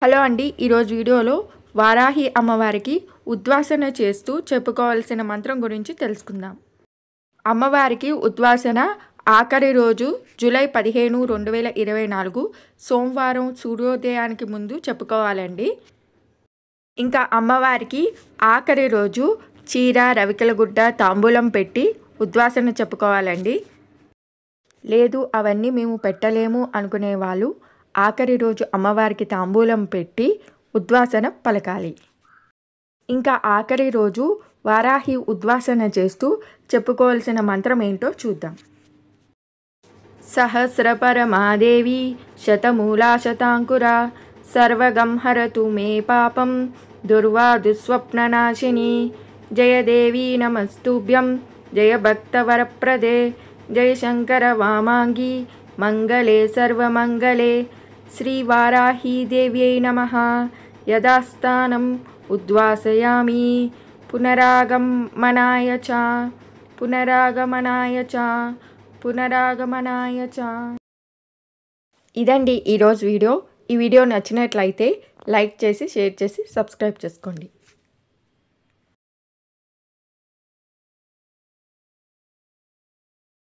Hello అండి, ఈరోజు వీడియోలో వారాహి అమ్మవారికి ఉద్వాసన చేస్తూ చెప్పుకోవాల్సిన మంత్రం గురించి తెలుసుకుందాం. అమ్మవారికి ఉద్వాసన ఆఖరి రోజు జూలై 15, 2024 సోమవారం సూర్యోదయానికి ముందు చెప్పుకోవాలండి. ఇంకా అమ్మవారికి ఆఖరి రోజు చీర, రవికెల గుడ్డ, తాంబూలం పెట్టి ఉద్వాసన చెప్పుకోవాలండి. లేదు అవన్నీ మేము పెట్టలేము అనుకునే వాళ్ళు ఆఖరి రోజు అమ్మవారికి తాంబూలం పెట్టి ఉద్వాసన పలకాలి. ఇంకా ఆఖరి రోజు వారాహి ఉద్వాసన చేస్తూ చెప్పుకోవాల్సిన మంత్రం ఏంటో చూద్దాం. సహస్రపరమాదేవి శతమూలా శతాంకురా సర్వగం హరతు మే పాపం దుర్వా దుస్వప్ననాశిని జయదేవి నమస్తుభ్యం జయ భక్తవరప్రదే జయ శంకర వామాంగి మంగళే సర్వమంగళే శ్రీవారాహీ దేవ్యై నమః. యథాస్థానం ఉద్వాసయామి పునరాగమనాయ చ. ఇదండి ఈరోజు వీడియో. ఈ వీడియో నచ్చినట్లయితే లైక్ చేసి, షేర్ చేసి, సబ్స్క్రైబ్ చేసుకోండి.